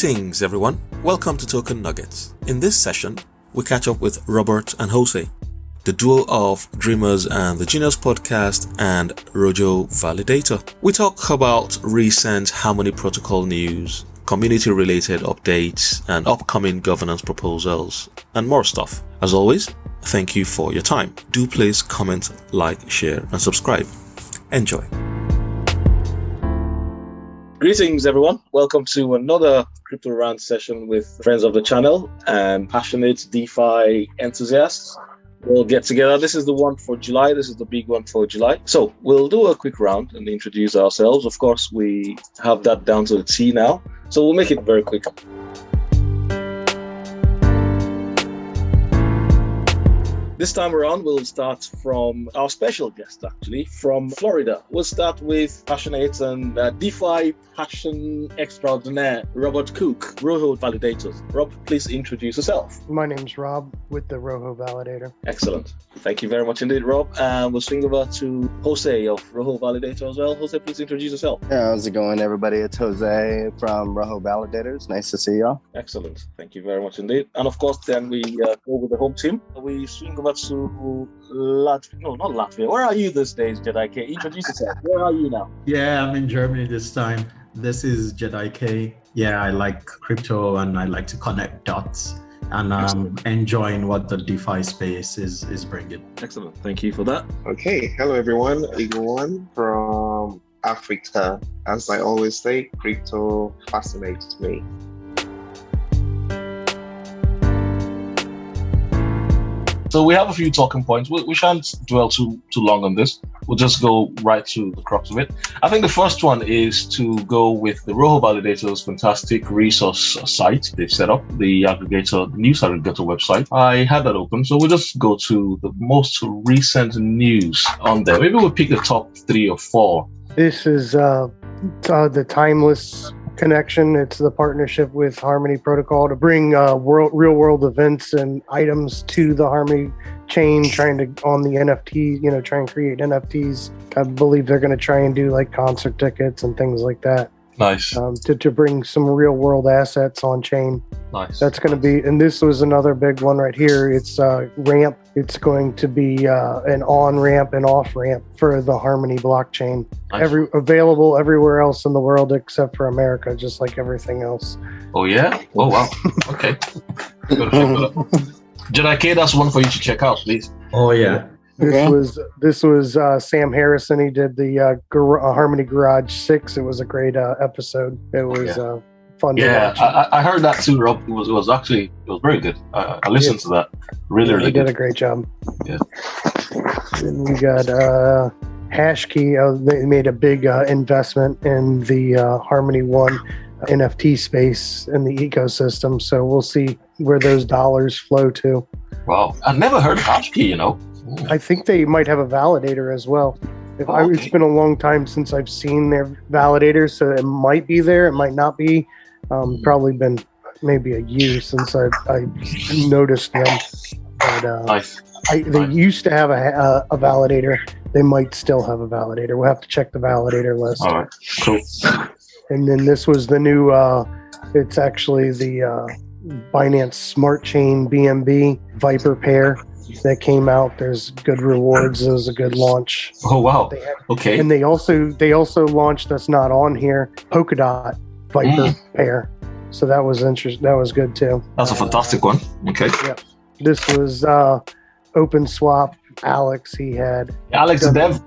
Greetings everyone, welcome to Token Nuggets. In this session, we catch up with Robert and Jose, the duo of Dreamers and the Genius podcast and RoJo Validator. We talk about recent Harmony protocol news, community-related updates, and upcoming governance proposals, and more stuff. As always, thank you for your time. Do please comment, like, share, and subscribe. Enjoy. Greetings, everyone. Welcome to another Crypto Rant session with friends of the channel and passionate DeFi enthusiasts. We'll get together. This is the one for July. This is the big one for July. So we'll do a quick round and introduce ourselves. Of course, we have that down to the T now. So we'll make it very quick. This time around, we'll start from our special guest, actually, from Florida. We'll start with passionate and DeFi passion extraordinaire, Robert Cook, RoJo Validators. Rob, please introduce yourself. My name's Rob with the RoJo Validator. Excellent. Thank you very much indeed, Rob. And we'll swing over to Jose of RoJo Validator as well. Jose, please introduce yourself. Yeah, how's it going, everybody? It's Jose from RoJo Validators. Nice to see y'all. Excellent. Thank you very much indeed. And of course, then we go with the home team. We swing over to Latvia. No, not Latvia. Where are you these days, Jedi K? Introduce yourself. Where are you now? Yeah, I'm in Germany this time. This is Jedi K. Yeah, I like crypto and I like to connect dots. And I'm enjoying what the DeFi space is bringing. Excellent. Thank you for that. Okay. Hello, everyone. Eagle One from Africa. As I always say, crypto fascinates me. So we have a few talking points. We shan't dwell too long on this. We'll just go right to the crux of it. I think the first one is to go with the RoJo Validator's fantastic resource site they've set up, the aggregator, the news aggregator website. I had that open, so we'll just go to the most recent news on there. Maybe we'll pick the top 3 or 4. This is the Timeless connection. It's the partnership with Harmony Protocol to bring real world events and items to the Harmony chain, trying to on the NFT, try and create NFTs. I believe they're going to try and do like concert tickets and things like that. Nice. To bring some real world assets on chain. Nice. That's going to be, and this was another big one right here. It's ramp. It's going to be an on ramp and off ramp for the Harmony blockchain. Nice. Available everywhere else in the world except for America, just like everything else. Oh yeah. Oh wow. Okay. Jedi K, that's one for you to check out, please. Oh yeah. This was Sam Harrison. He did the Harmony Garage 6. It was a great episode. It was fun to watch. I heard that too, Rob. It was very good. I listened to that. Really good. He did a great job. Yeah. Then we got Hashkey. They made a big investment in the Harmony One NFT space in the ecosystem. So we'll see where those dollars flow to. Wow. I've never heard of Hashkey, I think they might have a validator as well. It's been a long time since I've seen their validator, so it might be there, it might not be. Probably been maybe a year since I noticed them. But nice. They used to have a validator. They might still have a validator. We'll have to check the validator list. All right, cool. And then this was the new, it's actually the Binance Smart Chain BNB Viper pair that came out. There's good rewards. It was a good launch. Oh wow. Okay. And they also launched, that's not on here, Polkadot Viper pair. So that was interesting. That was good too. That's a fantastic one. Okay. Yeah. This was OpenSwap. Alex, he had Alex Dev.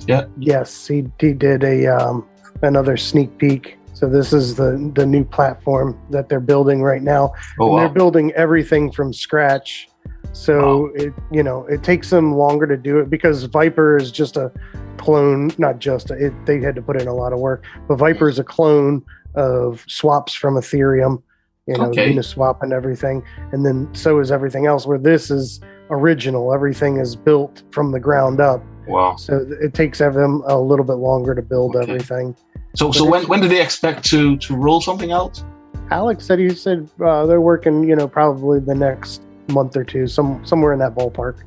Yeah. Yes, he did a another sneak peek. So this is the new platform that they're building right now. Oh, wow. They're building everything from scratch. So it takes them longer to do it because Viper is just a clone, not just they had to put in a lot of work, but Viper is a clone of swaps from Ethereum, Uniswap and everything. And then so is everything else, where this is original. Everything is built from the ground up. Wow. So it takes them a little bit longer to build everything. So when do they expect to roll something out? Alex said they're working, probably the next month or two, somewhere in that ballpark.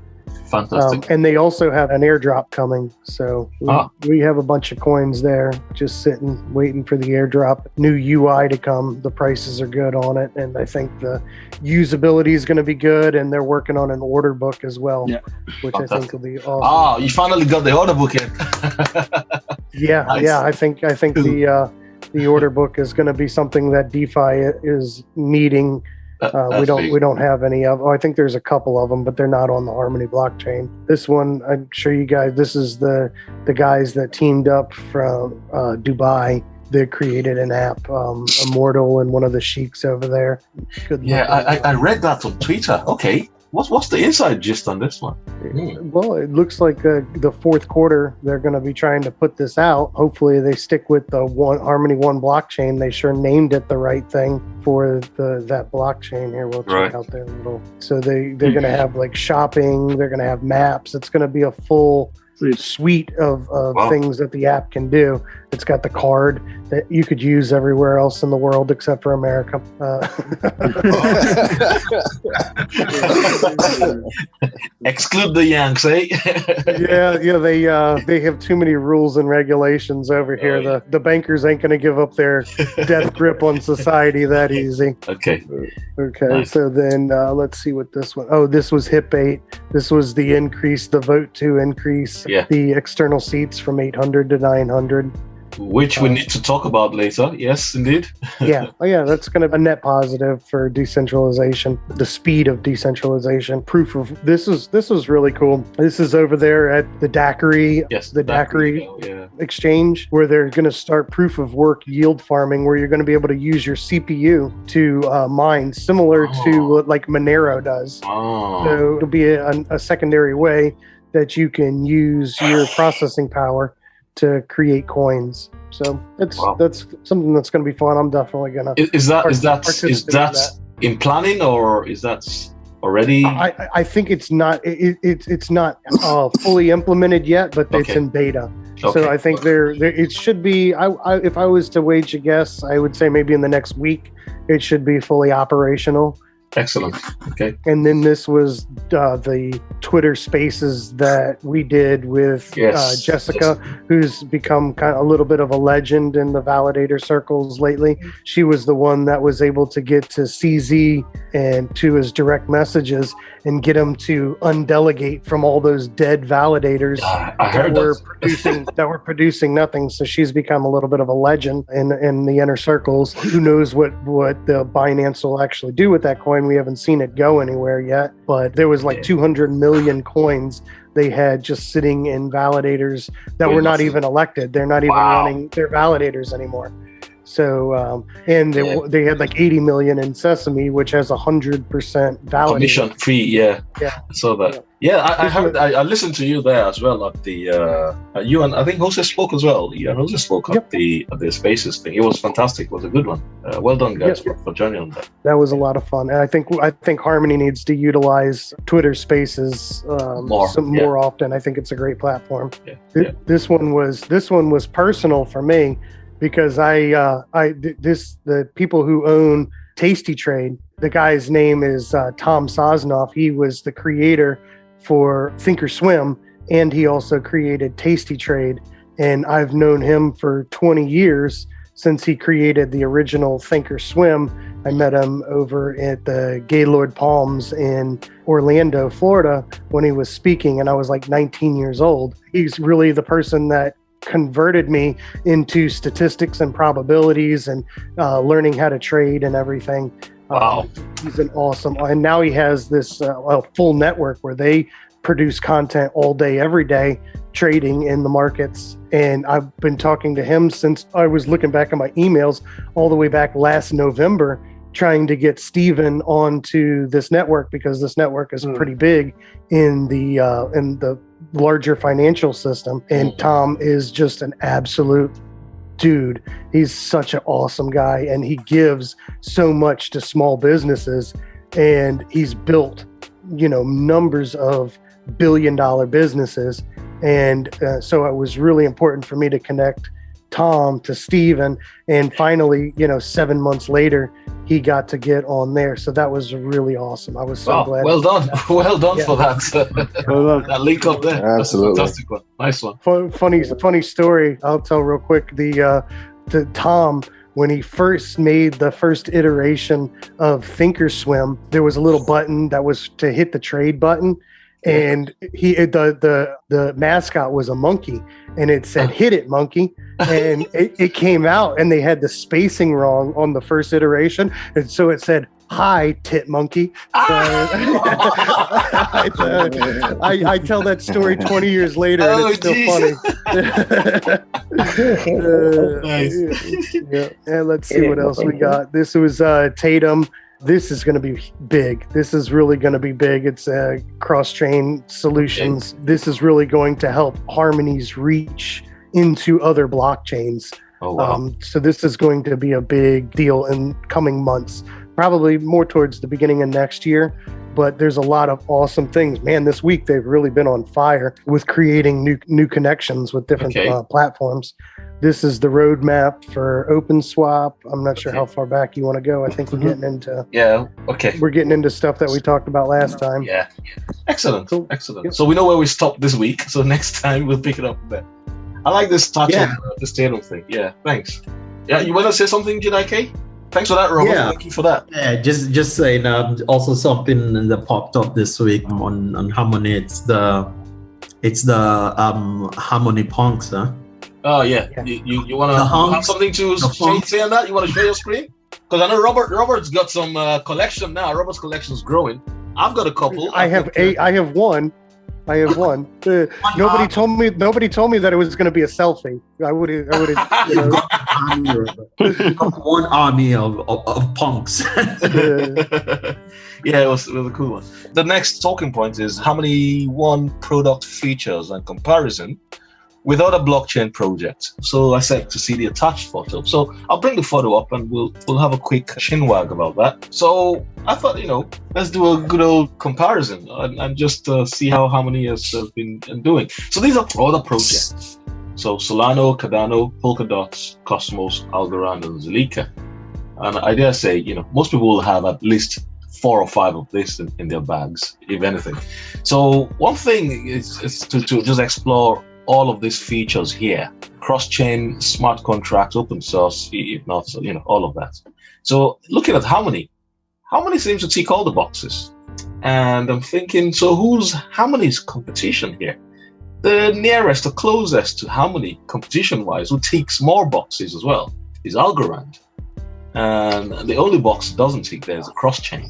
Fantastic. And they also have an airdrop coming. So we have a bunch of coins there just sitting, waiting for the airdrop. New UI to come. The prices are good on it. And I think the usability is going to be good. And they're working on an order book as well, which Fantastic. I think will be awesome. You finally got the order book in. Nice. I think the order book is going to be something that DeFi is needing. We don't have any of. I think there's a couple of them, but they're not on the Harmony blockchain. This one, I'm sure you guys. This is the guys that teamed up from Dubai. They created an app, Immortal, and one of the sheiks over there. I read that on Twitter. Okay. What's the inside gist on this one? Well, it looks like the fourth quarter they're going to be trying to put this out. Hopefully, they stick with the Harmony One blockchain. They sure named it the right thing for that blockchain here. We'll check out their little. So they're going to have like shopping. They're going to have maps. It's going to be a full suite of things that the app can do. It's got the card that you could use everywhere else in the world except for America. Exclude the Yanks, eh? They have too many rules and regulations over here. The bankers ain't going to give up their death grip on society that easy. Okay. Nice. So then let's see what this one. Oh, this was HIP8. This was the increase, the vote to increase the external seats from 800 to 900. Which we need to talk about later. Yes, indeed. That's going to be a net positive for decentralization, the speed of decentralization. Proof of this was really cool. This is over there at the Daiquiri, the Daiquiri exchange, where they're going to start proof of work yield farming, where you're going to be able to use your CPU to mine, similar to what like Monero does. So it'll be a secondary way that you can use your processing power to create coins. So that's something that's going to be fun. I'm definitely going to. Is that in planning, or is that already? I think it's not. It's not fully implemented yet, but it's in beta. Okay. So I think there it should be. If I was to wage a guess, I would say maybe in the next week it should be fully operational. Excellent. Okay. And then this was the Twitter Spaces that we did with Jessica, who's become kind of a little bit of a legend in the validator circles lately. She was the one that was able to get to CZ and to his direct messages and get him to undelegate from all those dead validators that were producing nothing. So she's become a little bit of a legend in the inner circles. Who knows what the Binance will actually do with that coin? We haven't seen it go anywhere yet, but there was like 200 million coins they had just sitting in validators that were not even elected. They're not even running their validators anymore. So, they had like 80 million in Sesame, which has 100% validator. Commission free, I saw that. I listened to you there as well at the, you and I think Jose spoke as well. Yeah, Jose spoke at the Spaces thing. It was fantastic. It was a good one. Well done, guys, for joining on that. That was a lot of fun. And I think Harmony needs to utilize Twitter Spaces more often. I think it's a great platform. This one was personal for me, because the people who own Tasty Trade, the guy's name is Tom Sosnoff. He was the creator for Thinkorswim, and he also created Tasty Trade. And I've known him for 20 years, since he created the original Thinkorswim. I met him over at the Gaylord Palms in Orlando, Florida, when he was speaking, and I was like 19 years old. He's really the person that converted me into statistics and probabilities and learning how to trade and everything. Wow. He's an awesome, and now he has this full network where they produce content all day, every day, trading in the markets. And I've been talking to him since I was looking back at my emails all the way back last November, trying to get Steven onto this network, because this network is pretty big in the larger financial system. And Tom is just an absolute dude. He's such an awesome guy, and he gives so much to small businesses, and he's built, numbers of billion-dollar businesses. And so it was really important for me to connect Tom to Steven. And finally, 7 months later, he got to get on there. So that was really awesome. I was so glad. Well done. Well done Yeah. for that. That link up there. Absolutely. That's a fantastic one. Nice one. Funny story. I'll tell real quick. The Tom, when he first made the first iteration of Thinkorswim, there was a little button that was to hit the trade button. And the mascot was a monkey, and it said "Hit it, monkey," and it came out, and they had the spacing wrong on the first iteration, and so it said "Hi, tit monkey." So, I tell that story 20 years later, and it's still funny. Yeah. And let's see what else we got. This was Tatum. This is going to be big. This is really going to be big. It's cross-chain solutions. Okay. This is really going to help Harmony's reach into other blockchains. Oh, wow. So this is going to be a big deal in coming months, probably more towards the beginning of next year. But there's a lot of awesome things. Man, this week they've really been on fire with creating new connections with different platforms. This is the roadmap for OpenSwap. I'm not sure how far back you want to go. I think we're getting into We're getting into stuff that we talked about last time. Yeah. Excellent. Cool. Excellent. Yep. So we know where we stopped this week. So next time we'll pick it up there. I like this touch on the Tatum thing. Yeah, thanks. Yeah, you want to say something, JDK? Thanks for that, Robert. Yeah. Thank you for that. Yeah, just saying. Also something that popped up this week on Harmony. It's the Harmonypunks, huh? Oh yeah. You want to have something to say on that? You want to share your screen? Because I know Robert's got some collection now. Robert's collection is growing. I've got a couple. I have one. Nobody told me that it was going to be a selfie. I would have. One army of punks. Yeah, it was a cool one. The next talking point is Harmony One product features and comparison with other blockchain projects. So I said to see the attached photo. So I'll bring the photo up and we'll have a quick chinwag about that. So I thought, let's do a good old comparison and just see how Harmony has been doing. So these are other projects. So Solano, Cardano, Polkadot, Cosmos, Algorand, and Zilliqa. And I dare say, most people will have at least 4 or 5 of this in their bags, if anything. So one thing is to just explore all of these features here: cross-chain, smart contracts, open source, if not, all of that. So looking at Harmony seems to tick all the boxes. And I'm thinking, so who's Harmony's competition here? The nearest or closest to Harmony competition-wise, who ticks more boxes as well, is Algorand. And the only box that doesn't tick there is a cross-chain.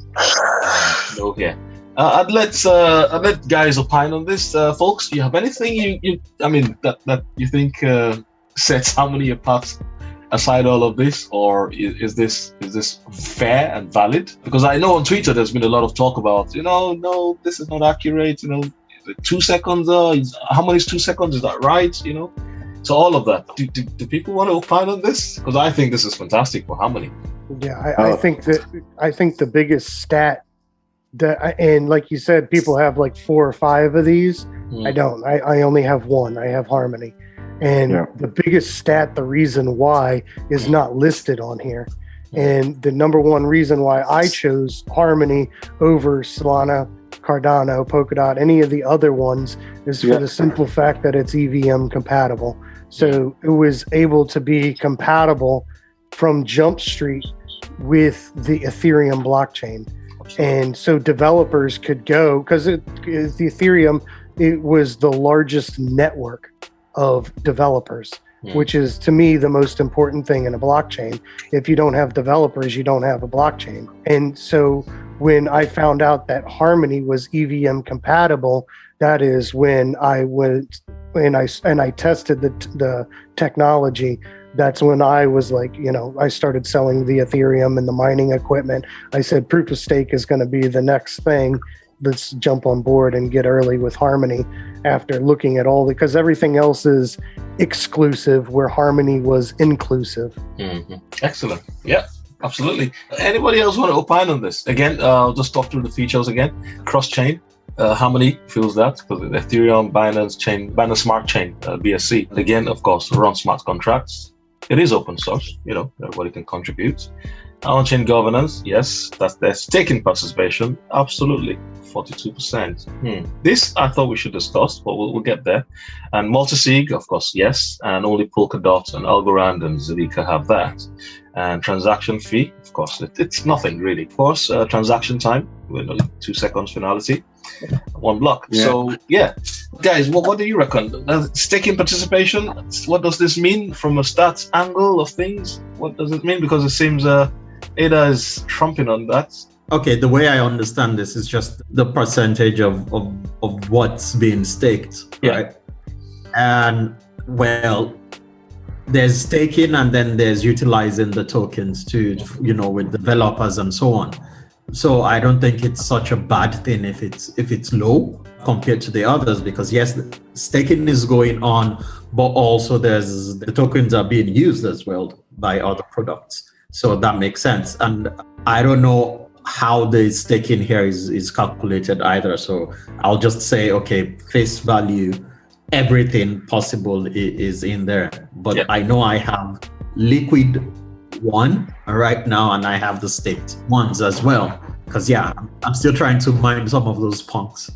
Here. I'd let guys opine on this, folks. Do you have anything that you think sets Harmony apart aside all of this, or is this fair and valid? Because I know on Twitter there's been a lot of talk about, no, this is not accurate. Is it 2 seconds? Harmony's 2 seconds? Is that right? So all of that. Do people want to opine on this? Because I think this is fantastic for Harmony. Yeah, I think the biggest stat. And like you said, people have like 4 or 5 of these. I don't. I only have one. I have Harmony. And the biggest stat, the reason why, is not listed on here. And the number one reason why I chose Harmony over Solana, Cardano, Polkadot, any of the other ones is for the simple fact that it's EVM compatible. So it was able to be compatible from Jump Street with the Ethereum blockchain. And so developers could go, because the Ethereum, it was the largest network of developers, which is, to me, the most important thing in a blockchain. If you don't have developers, you don't have a blockchain. And so when I found out that Harmony was EVM compatible, that is when I went and I tested the technology. That's when I was like, I started selling the Ethereum and the mining equipment. I said, proof of stake is going to be the next thing. Let's jump on board and get early with Harmony after looking at because everything else is exclusive, where Harmony was inclusive. Mm-hmm. Excellent. Yeah, absolutely. Anybody else want to opine on this? Again, I'll just talk through the features again. Cross-chain. Harmony feels that because the Ethereum, Binance Smart Chain, BSC. Again, of course, run smart contracts. It is open source, everybody can contribute. On-chain governance, yes. That's their staking participation, absolutely, 42%. This I thought we should discuss, but we'll get there. And multi-sig, of course, yes. And only Polkadot and Algorand and Zilliqa have that. And transaction fee, of course, it's nothing really. Of course, transaction time, with 2 seconds finality, 1 block. Yeah. So yeah, guys, what do you reckon? Staking participation, what does this mean from a stats angle of things? What does it mean? Because it seems ADA is trumping on that. Okay, the way I understand this is just the percentage of what's being staked, right? And well, there's staking and then there's utilizing the tokens to, with developers and so on. So I don't think it's such a bad thing if it's low compared to the others, because yes, staking is going on, but also the tokens are being used as well by other products. So that makes sense. And I don't know how the staking here is calculated either. So I'll just say, okay, face value, everything possible is in there. But I know I have liquid one right now, and I have the staked ones as well. Because I'm still trying to mine some of those punks.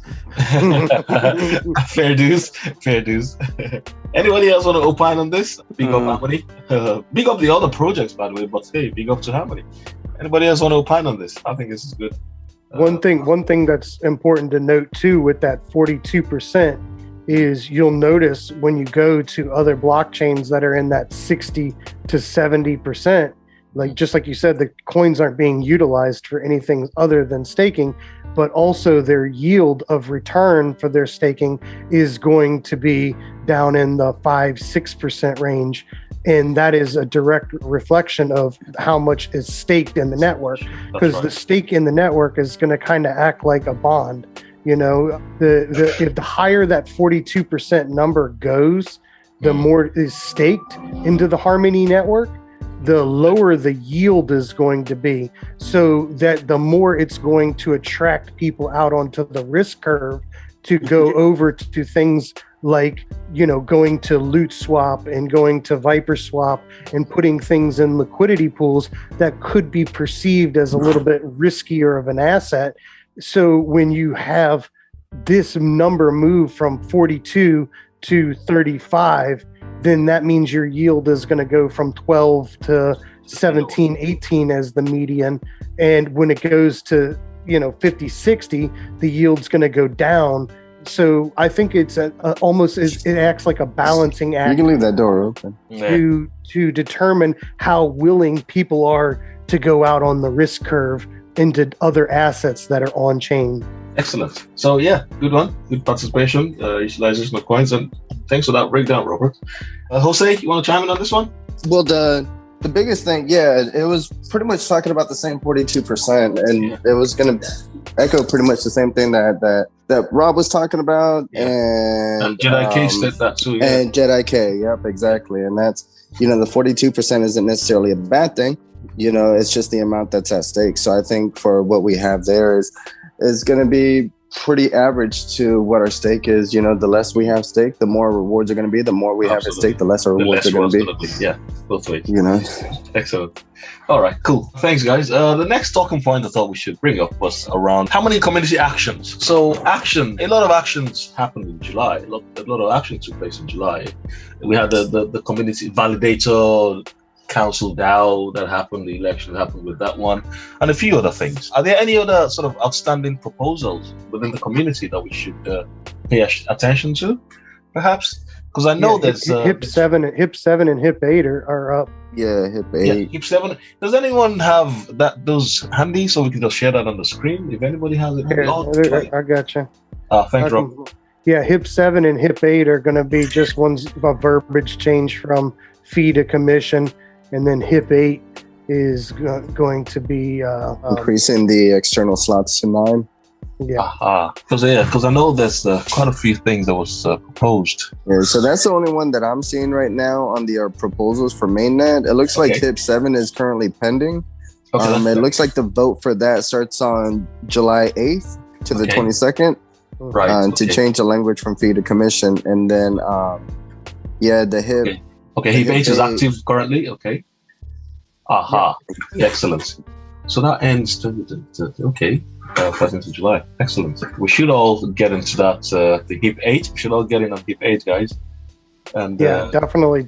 Fair dues. Anybody else want to opine on this? Big up Harmony. Big up the other projects, by the way, but hey, big up to Harmony. Anybody else want to opine on this? I think this is good. One thing that's important to note too with that 42% is you'll notice when you go to other blockchains that are in that 60 to 70%, just like you said, the coins aren't being utilized for anything other than staking, but also their yield of return for their staking is going to be down in the 5-6% range. And that is a direct reflection of how much is staked in the network, because the stake in the network is going to kind of act like a bond. If the higher that 42% number goes, the more is staked into the Harmony network, the lower the yield is going to be, so that the more it's going to attract people out onto the risk curve to go over to things like, going to Loot Swap and going to Viper Swap and putting things in liquidity pools that could be perceived as a little bit riskier of an asset. So when you have this number move from 42 to 35, then that means your yield is going to go from 12 to 17, 18 as the median. And when it goes to, 50, 60, the yield's going to go down. So I think it's it acts like a balancing act. You can leave that door open. To determine how willing people are to go out on the risk curve into other assets that are on chain. Excellent. So good one. Good participation, utilization of coins, and thanks for that breakdown, Robert. Jose, you want to chime in on this one? Well, the biggest thing, it was pretty much talking about the same 42%, and it was going to echo pretty much the same thing that Rob was talking about, and Jedi K said that too. And Jedi K, yep, exactly. And that's, the 42% isn't necessarily a bad thing. It's just the amount that's at stake. So I think for what we have there is going to be pretty average to what our stake is. The less we have stake, the more rewards are going to be. The more we have at stake, the lesser rewards are going to be. Yeah, both ways. Excellent. All right, cool. Thanks, guys. The next talking point I thought we should bring up was around Harmony community actions. So a lot of actions happened in July. A lot of actions took place in July. We had the community validator council DAO that happened, the election happened with that one, and a few other things. Are there any other sort of outstanding proposals within the community that we should pay attention to, perhaps? Because I know there's HIP 7 and HIP 8 are up. Yeah, HIP 8. Yeah, HIP 7. Does anyone have those handy so we can just share that on the screen? If anybody has it, I got you. Thanks, Rob. Yeah, HIP 7 and HIP 8 are going to be just a verbiage change from fee to commission. And then HIP 8 is going to be increasing the external slots to 9. Yeah. Because I know there's quite a few things that was proposed. Yeah, so that's the only one that I'm seeing right now on the proposals for mainnet. It looks like HIP 7 is currently pending. It looks like the vote for that starts on July 8th to the 22nd. Right. To change the language from fee to commission. And then, the HIP. HIP 8 is active currently. Okay. Aha. Excellent. So that ends, okay, 14th of July. Excellent. We should all get into that, the HIP 8. We should all get in on HIP 8, guys. And definitely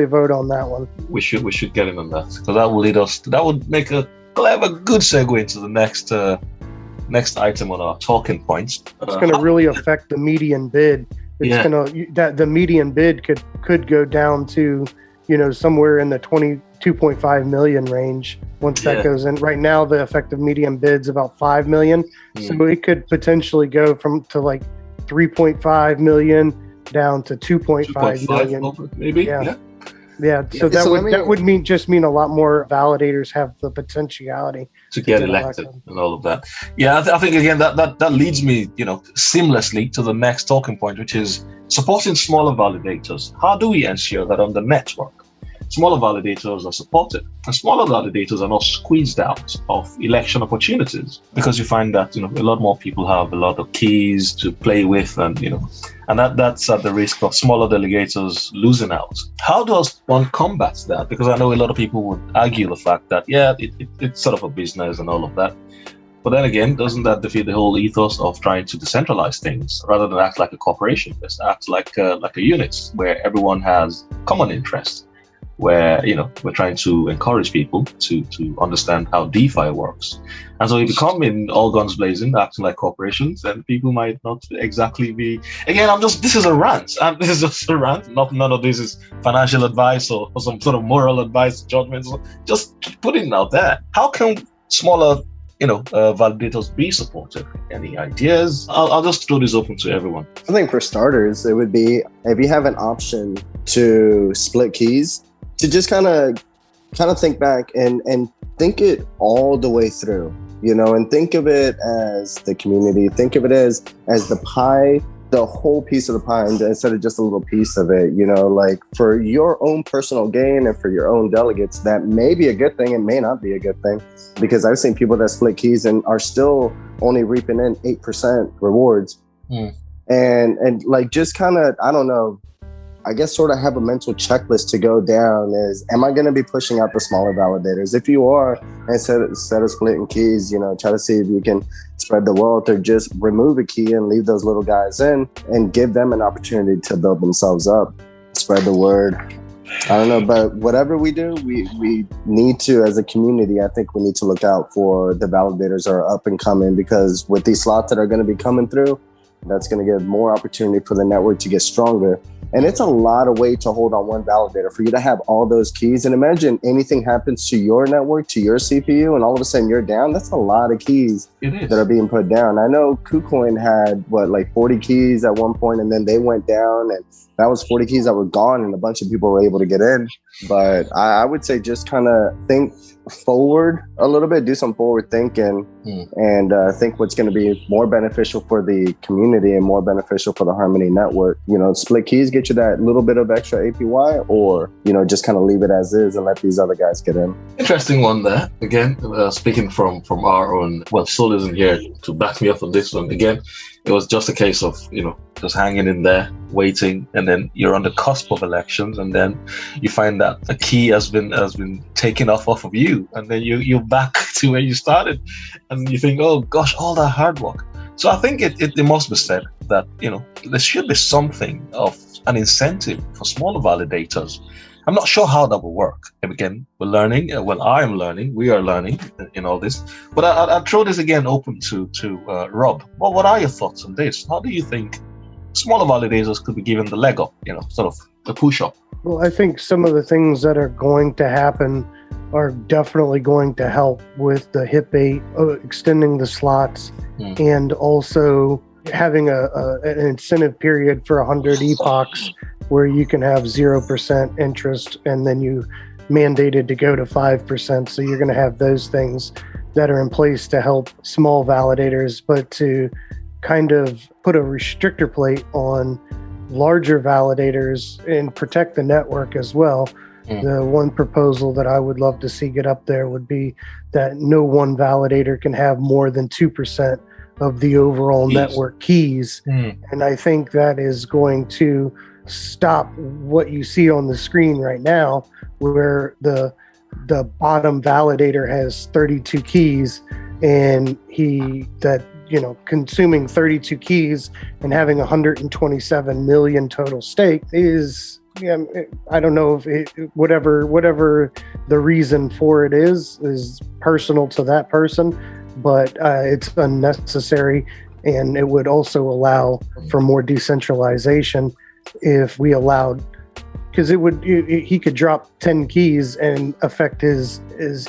vote on that one. We should get in on that, because that will lead us, that would make a good segue into the next item on our talking points. It's going to really affect the median bid. It's the median bid could go down to, somewhere in the 22.5 million range once that goes in. Right now, the effective median bid's about 5 million. So it could potentially go to like 3.5 million down to 2.5 million. Maybe. Yeah. So that would mean a lot more validators have the potentiality to get elected and all of that. Yeah, I think again that leads me, seamlessly to the next talking point, which is supporting smaller validators. How do we ensure that on the network, smaller validators are supported and smaller validators are not squeezed out of election opportunities? Because you find that, a lot more people have a lot of keys to play with, and, and that's at the risk of smaller delegators losing out. How does one combat that? Because I know a lot of people would argue the fact that, it's sort of a business and all of that. But then again, doesn't that defeat the whole ethos of trying to decentralize things rather than act like a corporation? Just act like a unit where everyone has common interests, where we're trying to encourage people to understand how DeFi works. And so if you come in all guns blazing, acting like corporations, then people might not exactly be. Again, this is a rant. This is just a rant. None of this is financial advice or some sort of moral advice, judgments. Just putting it out there. How can smaller validators be supported? Any ideas? I'll just throw this open to everyone. I think for starters, it would be, if you have an option to split keys, to just kind of think back and think it all the way through, and think of it as the community, think of it as the pie, the whole piece of the pie, instead of just a little piece of it, like for your own personal gain and for your own delegates. That may be a good thing, it may not be a good thing, because I've seen people that split keys and are still only reaping in 8% rewards. And like, just kind of, I don't know, I guess sort of have a mental checklist to go down is, am I going to be pushing out the smaller validators? If you are, instead of splitting keys, try to see if you can spread the wealth, or just remove a key and leave those little guys in and give them an opportunity to build themselves up, spread the word. I don't know, but whatever we do, we need to, as a community, I think we need to look out for the validators that are up and coming, because with these slots that are going to be coming through, that's going to give more opportunity for the network to get stronger. And it's a lot of weight to hold on one validator for you to have all those keys. And imagine anything happens to your network, to your CPU, and all of a sudden you're down. That's a lot of keys that are being put down. I know KuCoin had 40 keys at one point, and then they went down, and that was 40 keys that were gone, and a bunch of people were able to get in. But I would say just kind of think forward a little bit, do some forward thinking, and think what's going to be more beneficial for the community and more beneficial for the Harmony network. Split keys get you that little bit of extra APY, or just kind of leave it as is and let these other guys get in. Interesting one there. Again, speaking from our own, Sol isn't here to back me up on this one. Again, it was just a case of just hanging in there, waiting, and then you're on the cusp of elections, and then you find that a key has been taken off of you, and then you're back to where you started, and you think, oh gosh, all that hard work. So I think it must be said that there should be something of an incentive for smaller validators. I'm not sure how that will work. And again, we're learning. I am learning. We are learning in all this. But I'll throw this again open to Rob. Well, what are your thoughts on this? How do you think smaller validators could be given the leg up, sort of the push up? Well, I think some of the things that are going to happen are definitely going to help with the HIP 8, extending the slots, and also having an incentive period for 100 epochs where you can have 0% interest, and then you mandated to go to 5%. So you're going to have those things that are in place to help small validators, but to kind of put a restrictor plate on larger validators and protect the network as well. The one proposal that I would love to see get up there would be that no one validator can have more than 2% of the overall network keys. And I think that is going to stop what you see on the screen right now, where the the bottom validator has 32 keys, and consuming 32 keys and having 127 million total stake is, I don't know if whatever the reason for it is personal to that person, but it's unnecessary, and it would also allow for more decentralization if we allowed, because he could drop 10 keys and affect his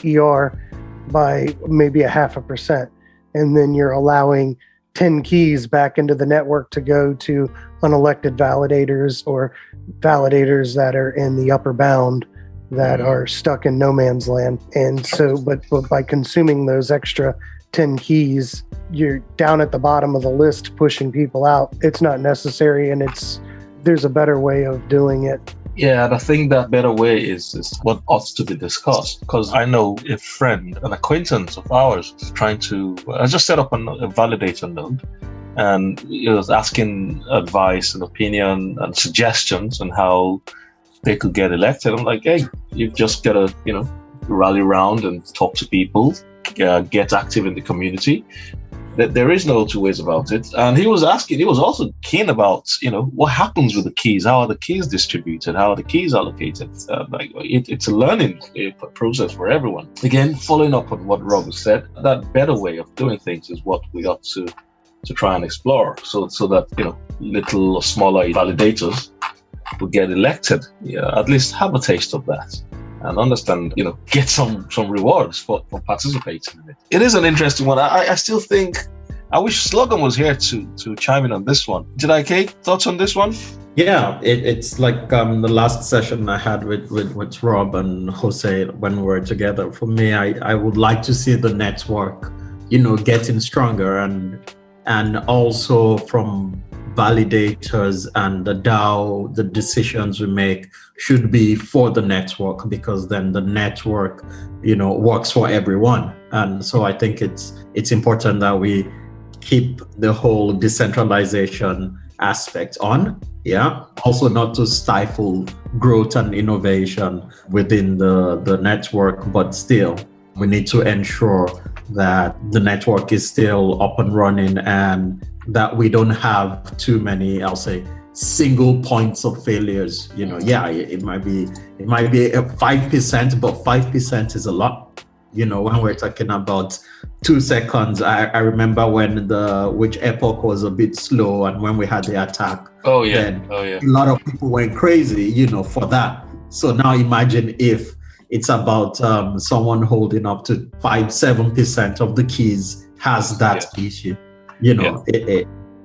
ER by maybe 0.5%, and then you're allowing 10 keys back into the network to go to unelected validators or validators that are in the upper bound that are stuck in no man's land. And so, but by consuming those extra 10 keys, you're down at the bottom of the list pushing people out. It's not necessary, and there's a better way of doing it. Yeah, and I think that better way is what ought to be discussed, because I know a friend, an acquaintance of ours, is trying to. I just set up a validator node, and he was asking advice and opinion and suggestions on how they could get elected. I'm like, hey, you've just got to, rally around and talk to people, get active in the community. There is no two ways about it. And he was also keen about, what happens with the keys? How are the keys distributed? How are the keys allocated? It's a learning process for everyone. Again, following up on what Rob said, that better way of doing things is what we ought to try and explore. So that, little or smaller validators will get elected. Yeah, at least have a taste of that. And understand, get some rewards for participating in it. It is an interesting one. I still think, I wish Slogan was here to chime in on this one. Did I, Kate? Thoughts on this one? Yeah, it's like the last session I had with Rob and Jose when we were together. For me, I would like to see the network, getting stronger, and also from validators and the DAO, the decisions we make should be for the network, because then the network, works for everyone. And so I think it's important that we keep the whole decentralization aspect on. Yeah. Also not to stifle growth and innovation within the network, but still we need to ensure that the network is still up and running and that we don't have too many, I'll say, single points of failures. It might be a 5%, but 5% is a lot. When we're talking about 2 seconds, I remember when which epoch was a bit slow, and when we had the attack. A lot of people went crazy, for that. So now imagine if it's about someone holding up to 5-7% of the keys has that issue.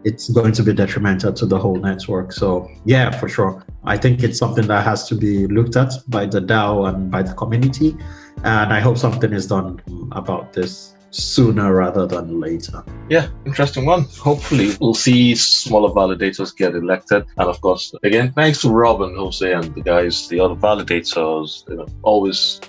It's going to be detrimental to the whole network. So yeah, for sure. I think it's something that has to be looked at by the DAO and by the community. And I hope something is done about this sooner rather than later. Yeah, interesting one. Hopefully we'll see smaller validators get elected. And of course, again, thanks to Rob and Jose and the guys, the other validators, always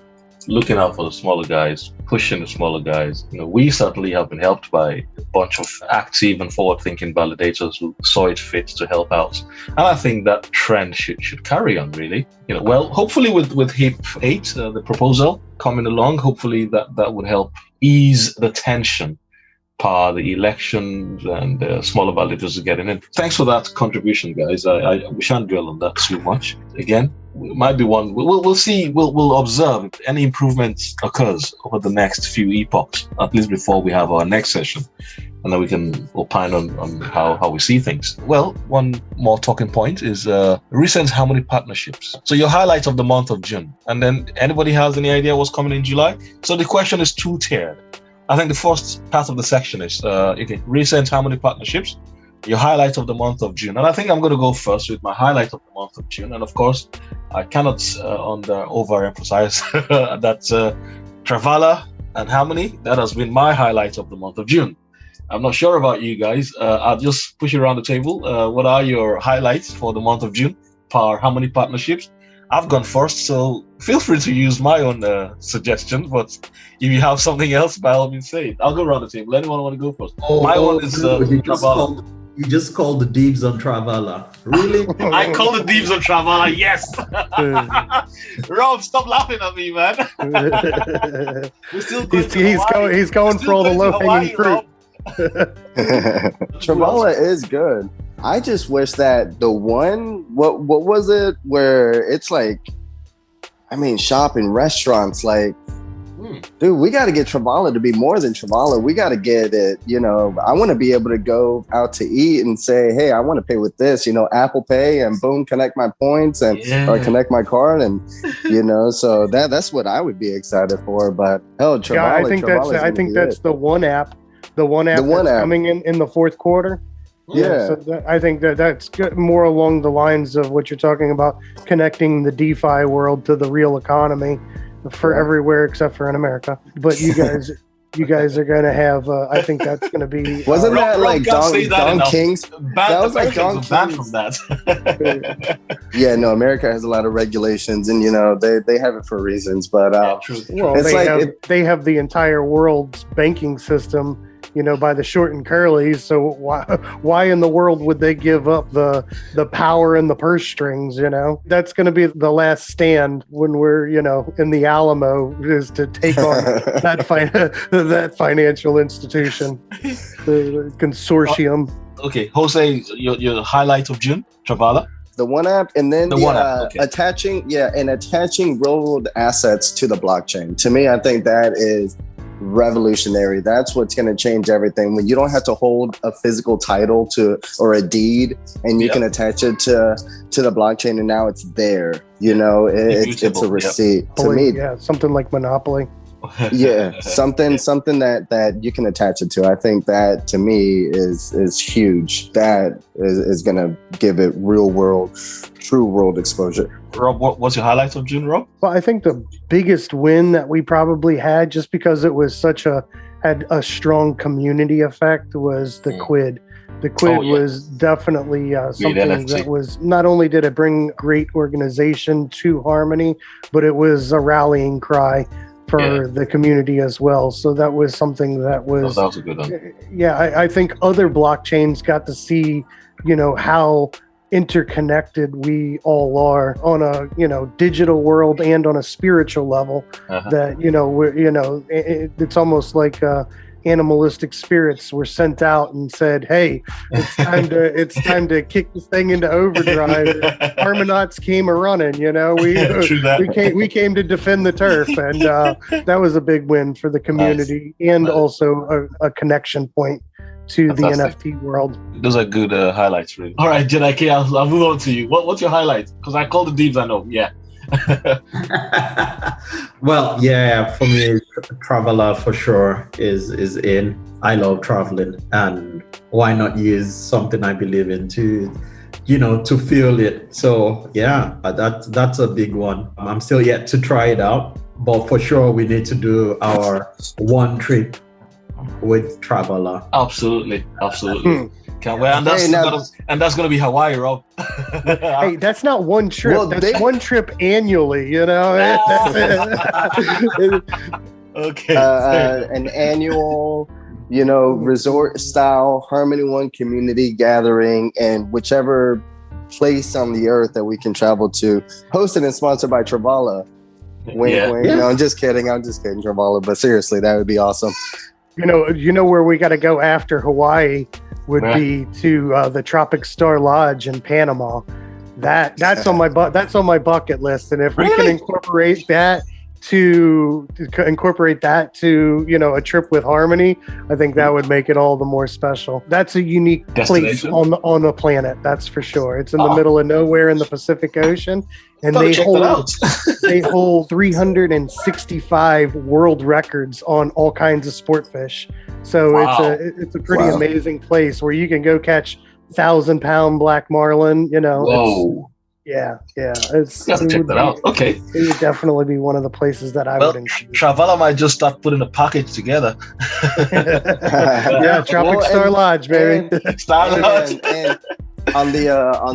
looking out for the smaller guys, pushing the smaller guys. We certainly have been helped by a bunch of active and forward-thinking validators who saw it fit to help out. And I think that trend should carry on, really. Hopefully with HIP 8, the proposal coming along, hopefully that would help ease the tension per the elections and smaller validators are getting in. Thanks for that contribution, guys. We shan't dwell on that too much. Again, it might be one. We'll see. We'll observe if any improvements occurs over the next few epochs, at least before we have our next session, and then we can opine on how we see things. Well, one more talking point is recent Harmony partnerships. So your highlight of the month of June, and then anybody has any idea what's coming in July? So the question is two-tiered. I think the first part of the section is recent Harmony partnerships, your highlight of the month of June. And I think I'm going to go first with my highlight of the month of June. And of course, I cannot overemphasize that Travala and Harmony, that has been my highlight of the month of June. I'm not sure about you guys. I'll just push it around the table. What are your highlights for the month of June per Harmony partnerships? I've gone first, so feel free to use my own suggestions. But if you have something else, by all means say it. I'll go around the table. Anyone want to go first? My one is You You just called the Deebs on Travala. Really? I call the Deebs on Travala, yes. Rob, stop laughing at me, man. We're still going he's going for all the low-hanging fruit. Travala is good. I just wish that the one, what was it, where it's like, I mean, shopping, restaurants, like, dude, we got to get Travala to be more than Travala. We got to get it, you know, I want to be able to go out to eat and say, hey, I want to pay with this, you know, Apple Pay, and boom, connect my points and or connect my card, and you know, so that's what I would be excited for. But hell, Travala, yeah, I think that's the one app that's coming in the fourth quarter. Yeah, so I think that's good, more along the lines of what you're talking about, connecting the DeFi world to the real economy for everywhere except for in America. But you guys are going to have, I think that's going to be... Wasn't that like Don King's? That was like Don King's from that. Yeah, no, America has a lot of regulations, and you know, they have it for reasons. But well, they have the entire world's banking system, you know, by the short and curlies. So why in the world would they give up the power and the purse strings? You know, that's going to be the last stand when we're, you know, in the Alamo, is to take on that financial institution, the consortium. Okay, Jose, your highlight of June, Travala. The one app, and then attaching real world assets to the blockchain. To me, I think that is revolutionary. That's what's going to change everything. When you don't have to hold a physical title or a deed, and you can attach it to the blockchain, and now it's there. You know, it's a receipt. To me, something like Monopoly. something that you can attach it to. I think that, to me, is huge. That is going to give it true world exposure. Rob, what's your highlight of June, Rob? Well, I think the biggest win that we probably had, just because it was had a strong community effect, was the Quidd. The Quidd was definitely something that was, not only did it bring great organization to Harmony, but it was a rallying cry for the community as well. So that was something that was... that was a good one. Yeah, I think other blockchains got to see, you know, how interconnected we all are on a, you know, digital world and on a spiritual level. That, you know, we're, you know, it's almost like animalistic spirits were sent out and said, hey, it's time to kick this thing into overdrive. Harmonauts came a running, you know, we came to defend the turf, and that was a big win for the community, and also a connection point to Fantastic. The NFT world. Those are good highlights, really. All right, Jedi, I'll move on to you. What's your highlight? Because I call the Deebs, I know. Yeah. Well, yeah, for me, Travala for sure is in. I love traveling, and why not use something I believe in to, you know, to feel it. So yeah, that's a big one. I'm still yet to try it out, but for sure we need to do our one trip with Travala. Absolutely. Can't wait. And that's gonna be Hawaii, Rob. Hey, that's not one trip. Well, that's one trip annually, you know. Okay. An annual, you know, resort style Harmony One community gathering, and whichever place on the earth that we can travel to, hosted and sponsored by Travala. Wink, wink. No, I'm just kidding, Travala. But seriously, that would be awesome. You know where we got to go after Hawaii would be to the Tropic Star Lodge in Panama. That's on my bucket list, and if we can incorporate that to you know, a trip with Harmony, I think that would make it all the more special. That's a unique place on the planet, that's for sure. It's in the middle of nowhere in the Pacific Ocean, and they hold 365 world records on all kinds of sport fish. So it's a pretty amazing place where you can go catch 1,000-pound black marlin. You know. Whoa. Yeah. Check that out. Okay. It would definitely be one of the places that I would include. Travala might just start putting a package together. Tropic Star Lodge, baby. Star Lodge. And on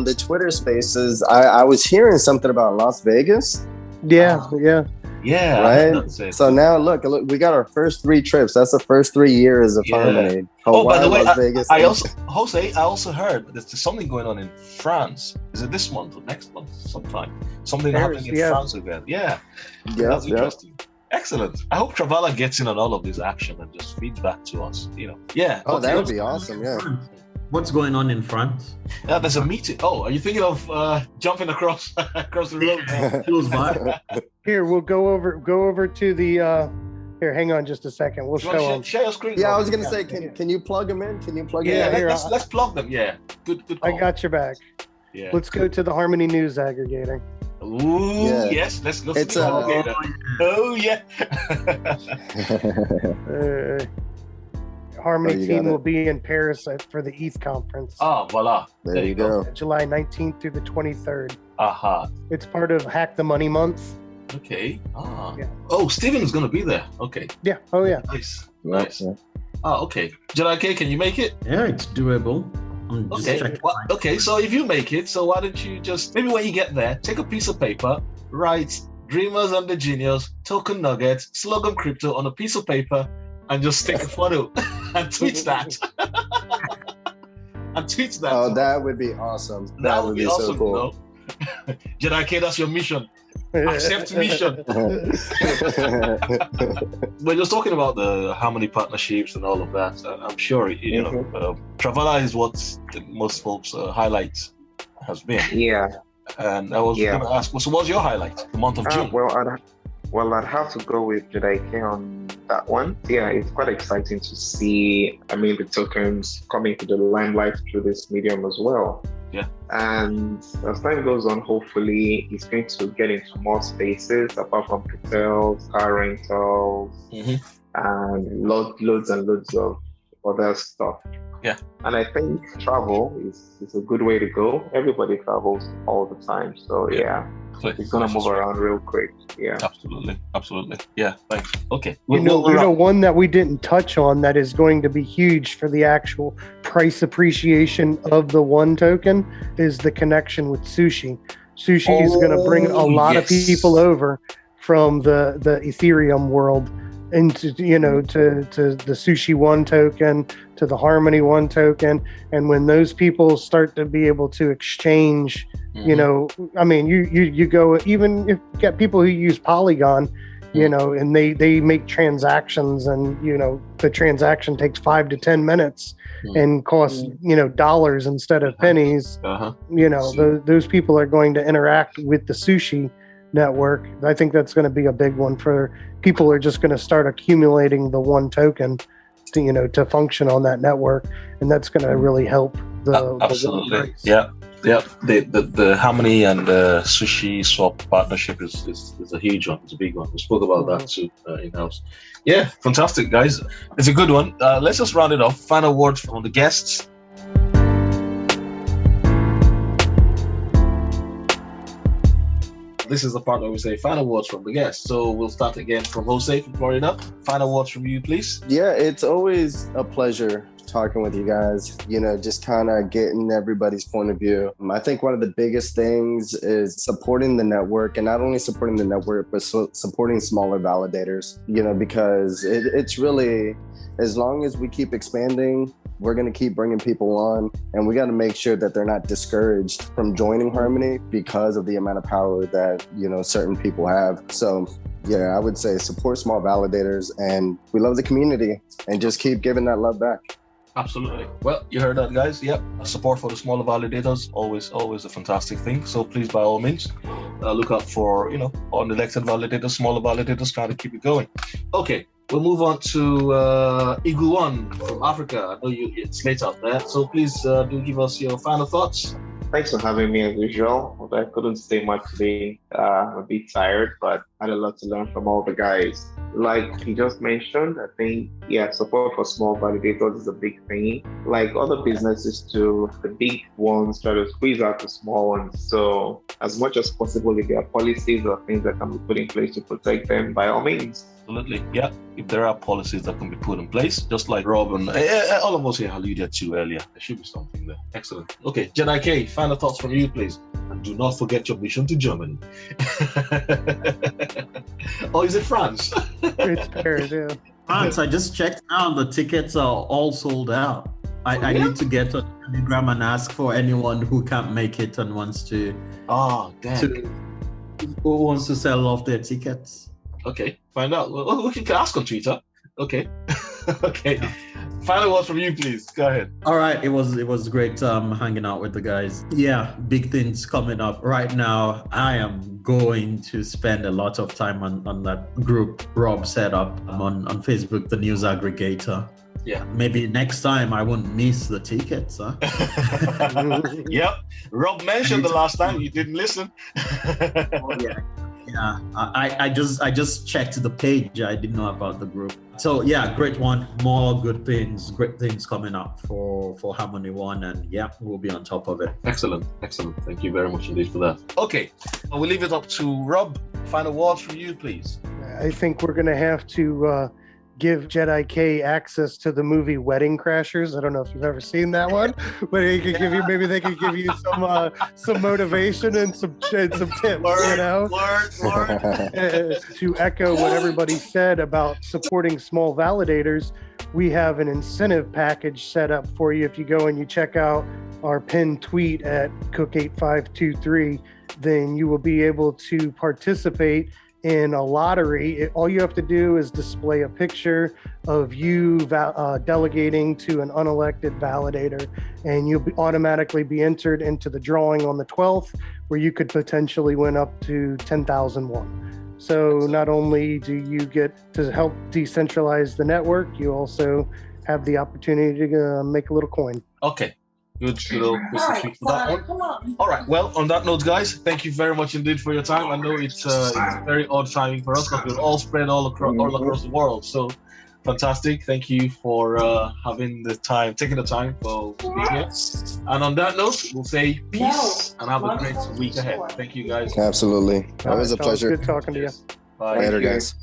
the Twitter Spaces, I was hearing something about Las Vegas. Yeah. Yeah, right. That's it. So now look, we got our first 3 trips. That's the first 3 years of Harmony. By the way, Las Vegas, I also heard there's something going on in France. Is it this month or next month? Sometime something Paris, happening in France again. Yeah, that's interesting. Excellent. I hope Travala gets in on all of this action and just feeds back to us. Yeah. Oh, that would be awesome. Yeah. What's going on in France? Yeah, there's a meeting. Oh, are you thinking of jumping across the road? Feels bad. Here, we'll go over to the. Here, hang on just a second. We'll show them. Share your screen. Yeah, I was gonna say, can you plug them in? Can you plug them in? Here, let's plug them. Yeah, good call. I got your back. Yeah. Let's go to the Harmony News aggregator. Ooh, Yeah. Yes, let's go. It's Oh yeah. Harmony team will be in Paris for the ETH conference. Oh, voila. There you go. July 19th through the 23rd. Aha. It's part of Hack the Money Month. Okay. Yeah. Oh, Steven's gonna be there. Okay. Yeah. Oh, yeah. Nice. Yeah. Oh, okay. July K, can you make it? Yeah, it's doable. I'm just checking. Okay, so if you make it, so why don't you just maybe when you get there, take a piece of paper, write Dreamers and the Genius, Token Nuggets, Slogan Crypto on a piece of paper, and just take a photo and tweet that. Oh, that would be awesome. That would be awesome, so cool. Jedi K, that's your mission. Accept mission. We're just talking about the Harmony partnerships and all of that. I'm sure Travala is what most folks' highlight has been. Yeah. And I was going to ask, so what's your highlight? The month of June. I'd have to go with JK on that one. Yeah, it's quite exciting to see, the tokens coming to the limelight through this medium as well. Yeah. And as time goes on, hopefully it's going to get into more spaces apart from hotels, car rentals, and loads and loads of other stuff. Yeah. And I think travel is a good way to go. Everybody travels all the time. So it's gonna move around real quick. Yeah. Absolutely. Yeah, thanks. Okay. You know, one that we didn't touch on that is going to be huge for the actual price appreciation of the one token is the connection with Sushi. Sushi is going to bring a lot of people over from the Ethereum world into to the Sushi One token, to the Harmony One token, and when those people start to be able to exchange, you go, even if you get people who use Polygon, and they make transactions, and the transaction takes 5 to 10 minutes and costs dollars instead of pennies. Those people are going to interact with the Sushi network. I think that's going to be a big one for people. Are just going to start accumulating the one token to function on that network, and that's going to really help the absolutely. The Harmony and the Sushiswap partnership is a huge one. It's a big one. We spoke about that too in-house. Yeah, fantastic, guys. It's a good one. Let's just round it off. Final words from the guests. This is the part where we say final words from the guests. So we'll start again from Jose from Florida. Final words from you, please. Yeah, it's always a pleasure talking with you guys, just kind of getting everybody's point of view. I think one of the biggest things is supporting the network, and not only supporting the network, but supporting smaller validators, because it's really, as long as we keep expanding, we're going to keep bringing people on, and we got to make sure that they're not discouraged from joining Harmony because of the amount of power that, certain people have. So yeah, I would say support small validators, and we love the community, and just keep giving that love back. Absolutely. Well, you heard that, guys. Yep. Support for the smaller validators, always a fantastic thing. So please, by all means, look out for, unelected validators, smaller validators, trying to keep it going. Okay. We'll move on to Eagle One from Africa. I know it's late out there, so please do give us your final thoughts. Thanks for having me as usual. I couldn't say much today. I'm a bit tired, but I had a lot to learn from all the guys. Like he just mentioned, I think, support for small validators is a big thing. Like other businesses too, the big ones try to squeeze out the small ones. So as much as possible, if there are policies or things that can be put in place to protect them, by all means. Absolutely. Yeah. If there are policies that can be put in place, just like Rob and all of us here alluded to earlier, there should be something there. Excellent. Okay. Jedi K, final thoughts from you, please. And do not forget your mission to Germany. Or is it France? It's Paris, yeah. France, I just checked now, the tickets are all sold out. I need to get on Telegram and ask for anyone who can't make it and wants to who wants to sell off their tickets. Okay, find out. Well, we can ask on Twitter. Okay. Okay. Final word from you, please. Go ahead. All right, it was great hanging out with the guys. Yeah, big things coming up. Right now, I am going to spend a lot of time on that group Rob set up on Facebook, the news aggregator. Yeah. Maybe next time I won't miss the tickets, huh? Yep. Rob mentioned the last time you didn't listen. Oh, yeah. Yeah, I just checked the page. I didn't know about the group. So yeah, great one. More good things, great things coming up for Harmony One, and yeah, we'll be on top of it. Excellent. Thank you very much indeed for that. Okay, we'll leave it up to Rob. Final words from you, please. I think we're going to have to give Jedi K access to the movie Wedding Crashers. I don't know if you've ever seen that one, but they could give you, maybe they could give you some motivation and some tips, you know? To echo what everybody said about supporting small validators, we have an incentive package set up for you. If you go and you check out our pinned tweet at Cook8523, then you will be able to participate in a lottery. All you have to do is display a picture of you delegating to an unelected validator, and you'll automatically be entered into the drawing on the 12th, where you could potentially win up to 10,001. So not only do you get to help decentralize the network, you also have the opportunity to make a little coin. Okay. Good little treat for that one. All right. Well, on that note, guys, thank you very much indeed for your time. I know it's very odd timing for us, but we're all spread all across the world. So fantastic. Thank you for taking the time to be here. And on that note, we'll say peace and have a great week ahead. Thank you, guys. Absolutely. Always a pleasure. Good talking to you. Bye. Later, guys.